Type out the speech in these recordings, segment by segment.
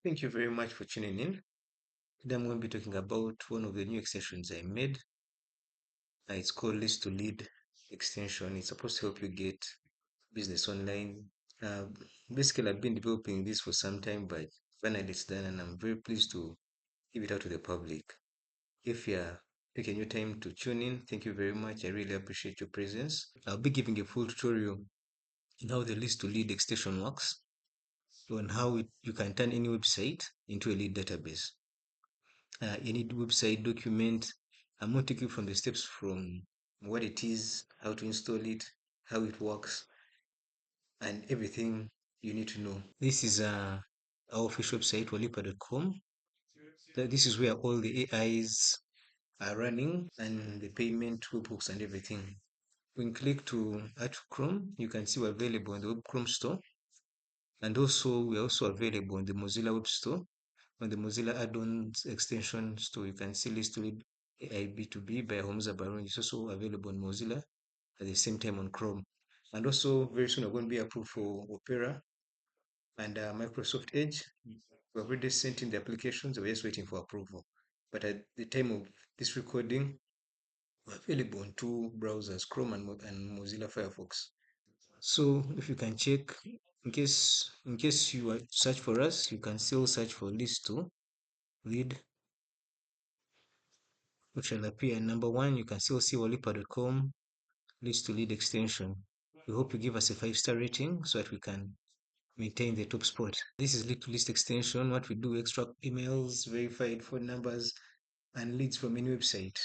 Thank you very much for tuning in. Today I'm going to be talking about one of the new extensions I made. It's called List to Lead extension. It's supposed to help you get business online. Uh, Basically, I've been developing this for some time, but finally it's done, and I'm very pleased to give it out to the public. If you're taking your time to tune in, thank you very much. I really appreciate your presence. I'll be giving a full tutorial on how the List to Lead extension works, on how you can turn any website into a lead database. Any website document. I'm going to take you from the steps from what it is, how to install it, how it works, and everything you need to know. This is our official website, walipa.com. This is where all the AIs are running and the payment webhooks and everything. When you click to add to Chrome, you can see we're available in the Web Chrome store, and also we're also available in the Mozilla Web Store. On the Mozilla add-ons extension store, you can see List to Lead AI B2B by Hamza Baron. It's also available on Mozilla at the same time on Chrome. And also, very soon, we're going to be approved for Opera and Microsoft Edge. We've already sent in the applications, we're just waiting for approval. But at the time of this recording, we're available on two browsers, Chrome and Mozilla Firefox. So if you can check, in case you search for us, you can still search for List to Lead, which shall appear. Number one, you can still see walipa.com List to Lead extension. We hope you give us a 5-star rating so that we can maintain the top spot. This is lead to list extension. What we do, extract emails, verified phone numbers, and leads from any website.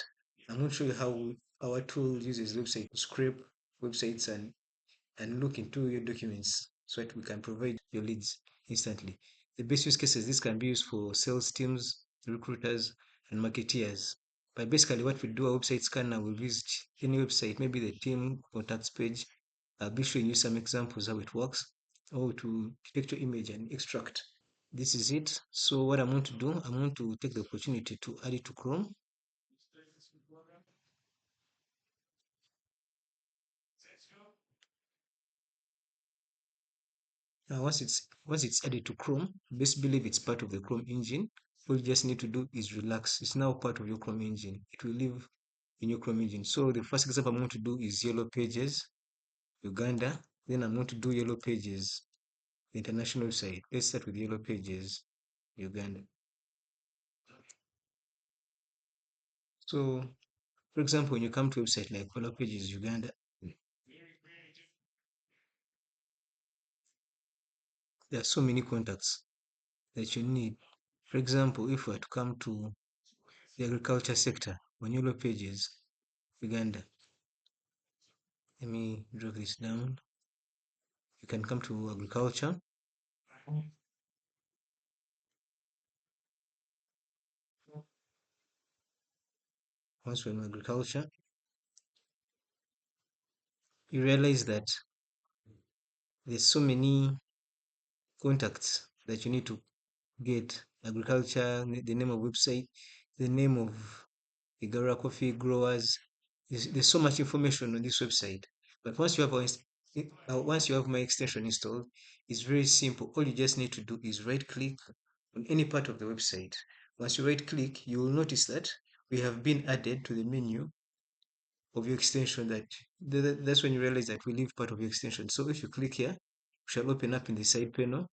I'm going to show you how our tool uses website to scrape websites and look into your documents so that we can provide your leads instantly. The best use cases, this can be used for sales teams, recruiters, and marketeers. But basically, what we do, a website scanner will visit any website, maybe the team contacts page. I'll be showing you some examples how it works, or to detect your image and extract. This is it. So what I'm going to do, I'm going to take the opportunity to add it to Chrome. Now, once it's added to Chrome, best believe it's part of the Chrome engine. All you just need to do is relax. It's now part of your Chrome engine. It will live in your Chrome engine. So the first example I'm going to do is Yellow Pages, Uganda. Then I'm going to do Yellow Pages, the international website. Let's start with Yellow Pages, Uganda. So, for example, when you come to a website like Yellow Pages, Uganda, there are so many contacts that you need. For example, if we were to come to the agriculture sector on Yellow Pages, Uganda, let me drag this down. You can come to agriculture. Once we're in agriculture, you realize that there's so many contacts that you need to get. Agriculture, the name of website, the name of Igara coffee growers. There's so much information on this website. But once you have my extension installed, it's very simple. All you just need to do is right click on any part of the website. Once you right click, you will notice that we have been added to the menu of your extension. That's when you realize that we leave part of your extension. So if you click here, we shall open up in the side panel.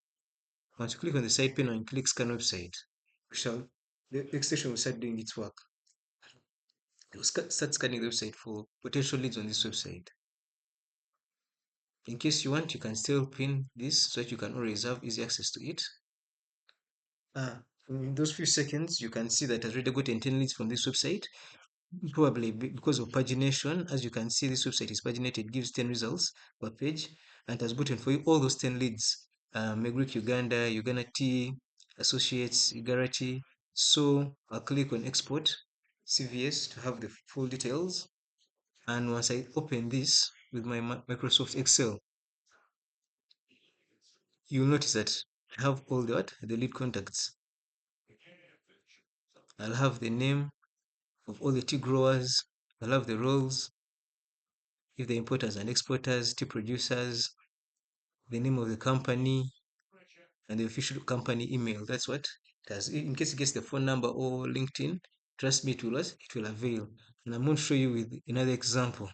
Once you click on the side panel and click scan website, the extension will start doing its work. It will start scanning the website for potential leads on this website. In case you want, you can still pin this so that you can always have easy access to it. In those few seconds, you can see that I've already got 10 leads from this website. Probably because of pagination. As you can see, this website is paginated, gives 10 results per page, and has gotten for you all those 10 leads. Megric Uganda, Uganda Tea, Associates, Igarati. So I'll click on Export CVS to have the full details. And once I open this with my Microsoft Excel, you'll notice that I have all the lead contacts. I'll have the name of all the tea growers. I'll have the roles, if the importers and exporters, tea producers, the name of the company, and the official company email. That's what it does. In case it gets the phone number or LinkedIn, trust me, it will avail. And I'm going to show you with another example.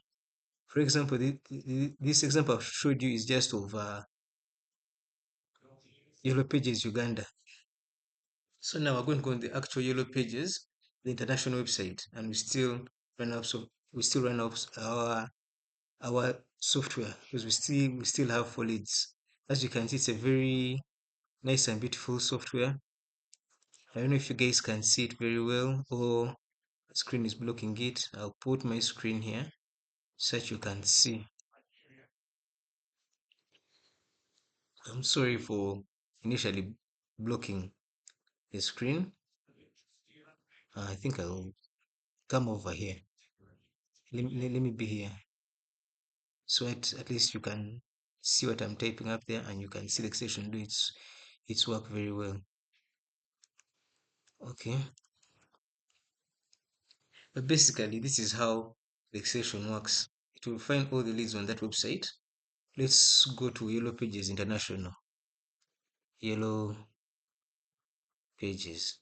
For example, this example I've showed you is just of Yellow Pages Uganda. So now we're going to go on the actual Yellow Pages, the international website, and we still run out our software because we still have 4 leads. As you can see, it's a very nice and beautiful software. I don't know if you guys can see it very well or the screen is blocking it. I'll put my screen here so that you can see. I'm sorry for initially blocking the screen. I think I'll come over here. Let me be here so at least you can see what I'm typing up there and you can see the extension do its work very well. Okay, but basically this is how the extension works. It will find all the leads on that website. Let's go to Yellow Pages International. Yellow Pages.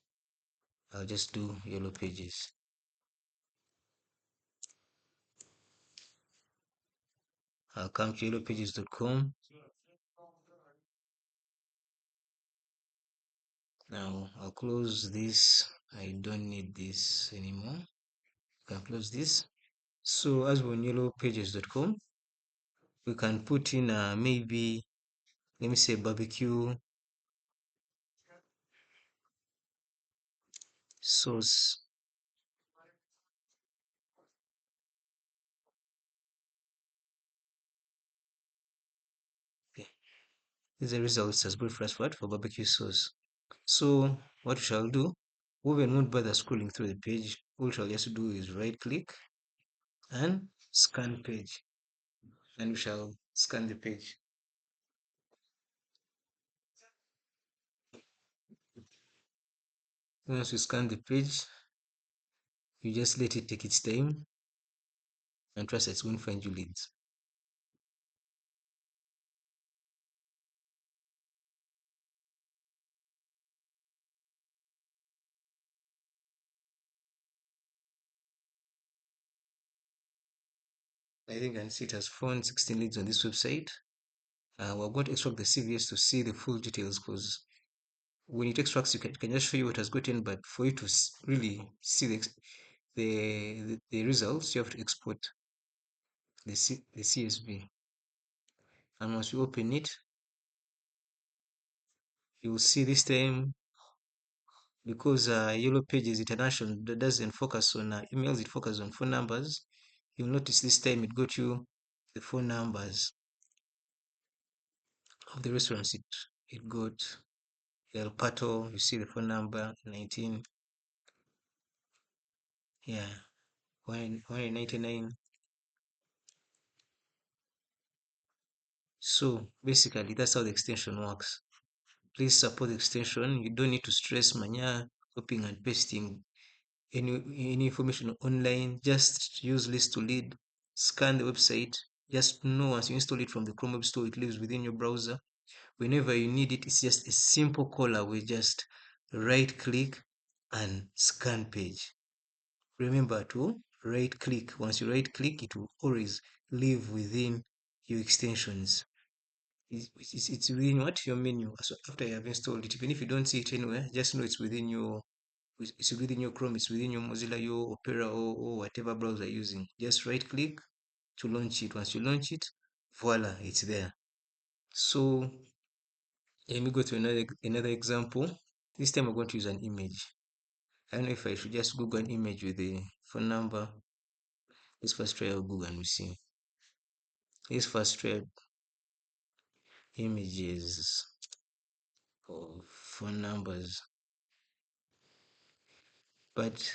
I'll just do Yellow Pages. I'll come to yellowpages.com. Now I'll close this. I don't need this anymore. I can close this. So as we're on yellowpages.com, we can put in maybe, let me say, barbecue sauce. Okay. These are results as brief as what for barbecue sauce. So what we shall do, we won't bother scrolling through the page. All we shall just do is right click and scan page, and we shall scan the page. Once you scan the page, you just let it take its time and trust it's going to find you leads. I think I can see it has found 16 leads on this website. We're going to extract the CVS to see the full details, because when it extracts, it can just show you what has gotten, but for you to really see the results, you have to export the CSV. And once you open it, you will see this time, because Yellow Pages International doesn't focus on emails, it focuses on phone numbers. You'll notice this time it got you the phone numbers of the restaurants it got. El Pato, you see the phone number 19, yeah, 199. So basically that's how the extension works. Please support the extension. You don't need to stress manya copying and pasting any information online. Just use list to lead, scan the website. Just know once you install it from the Chrome Web Store, it lives within your browser. Whenever you need it, it's just a simple call away. Just right click and scan page. Remember to right click. Once you right click, it will always live within your extensions. It's within what? Your menu. So after you have installed it, even if you don't see it anywhere, just know it's within your Chrome, it's within your Mozilla, your Opera, or whatever browser you're using. Just right click to launch it. Once you launch it, voila, it's there. So let me go to another example. This time I'm going to use an image. I don't know if I should just Google an image with the phone number. Let's first try Google and we see. Let's first try images of phone numbers. But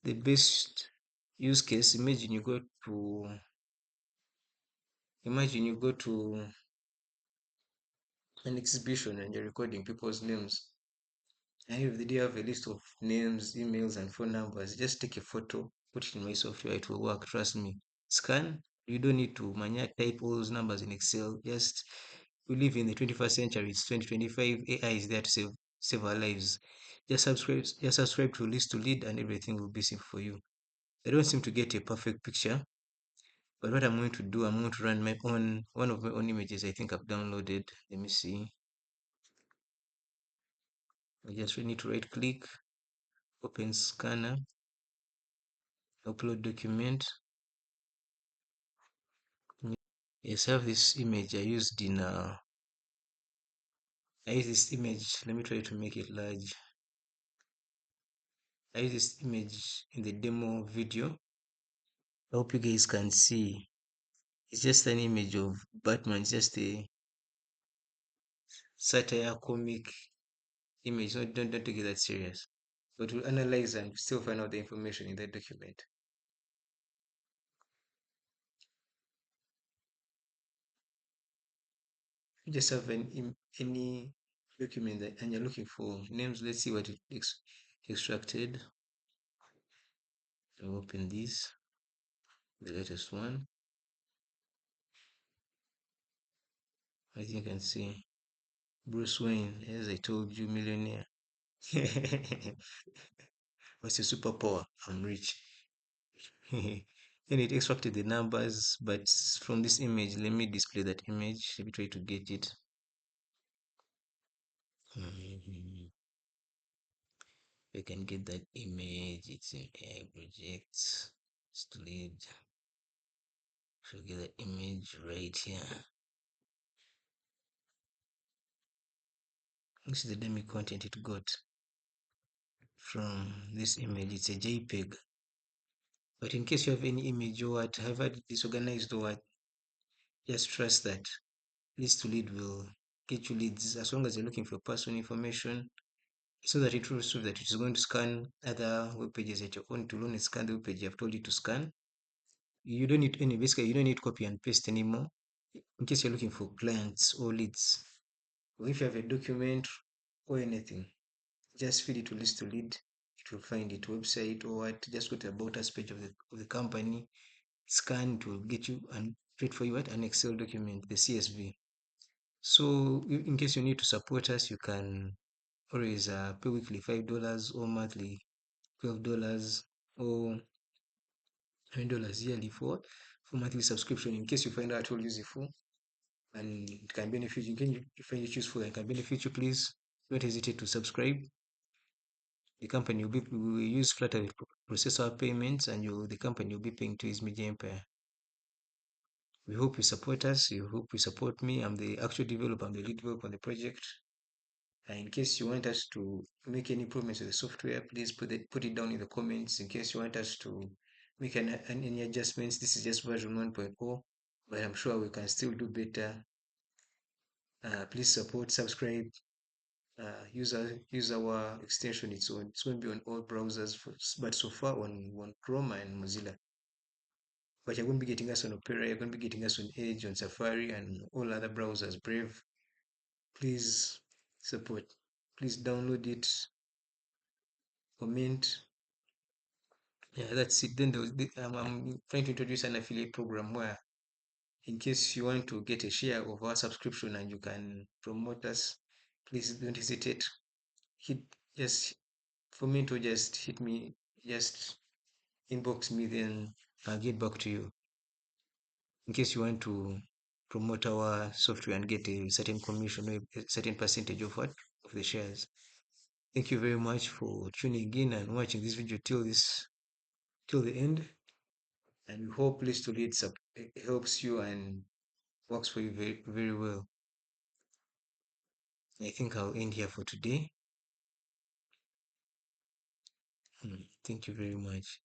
the best use case, imagine you go to an exhibition and you're recording people's names. And if they have a list of names, emails, and phone numbers, just take a photo, put it in my software, it will work, trust me. Scan, you don't need to mania type all those numbers in Excel. Just We live in the 21st century. It's 2025. AI is there to save our lives. Just subscribe to List to Lead, and everything will be simple for you. I don't seem to get a perfect picture, but what I'm going to do, I'm going to run my own one of my own images. I think I've downloaded. Let me see. I just need to right click, open scanner, upload document. Yes, I have this image I used in I use this image. Let me try to make it large. I use this image in the demo video. I hope you guys can see. It's just an image of Batman, it's just a satire comic image. So don't take it that serious. But we'll analyze and still find out the information in that document. You just have any document that and you're looking for names. Let's see what it extracted. I'll open this, the latest one. As you can see, Bruce Wayne, as I told you, millionaire. What's your superpower? I'm rich. And it extracted the numbers, but from this image, let me display that image. Let me try to get it. You can get that image. It's in AI project. Lead. Should get the image right here. This is the demo content it got from this image. It's a JPEG. But in case you have any image or what, have it disorganized or what, just trust that List to Lead will get you leads as long as you're looking for personal information, so that it will show that it is going to scan other web pages at your own tool and scan the web page I've told you to scan. You don't need any, basically, you don't need copy and paste anymore in case you're looking for clients or leads. Or if you have a document or anything, just feed it to List to Lead. It will find it website or what. Just go to the about us page of the company, scan, it will get you and create for you what an Excel document, the CSV. So in case you need to support us, you can always pay weekly $5 or monthly $12 or $20 yearly for monthly subscription. In case you find out all useful and it can benefit you, can you find it useful and can benefit you, please don't hesitate to subscribe. The company will use Flutter to process our payments, and the company will be paying to his media empire. We hope you support us. We hope you support me. I'm the actual developer. I'm the lead developer on the project. And in case you want us to make any improvements to the software, please put it down in the comments. In case you want us to make any adjustments, this is just version 1.0, but I'm sure we can still do better. Please support, subscribe, use our extension. It's going to be on all browsers, but so far on Chrome and Mozilla. But you're going to be getting us on Opera, you're going to be getting us on Edge, on Safari, and all other browsers, Brave. Please support. Please download it, comment. Yeah, that's it. Then I'm trying to introduce an affiliate program where, in case you want to get a share of our subscription and you can promote us, please don't hesitate. Hit just for me to just hit me, just inbox me, then I'll get back to you. In case you want to promote our software and get a certain commission or a certain percentage of what of the shares. Thank you very much for tuning in and watching this video till the end. And we hope List to Lead helps you and works for you very, very well. I think I'll end here for today. Thank you very much.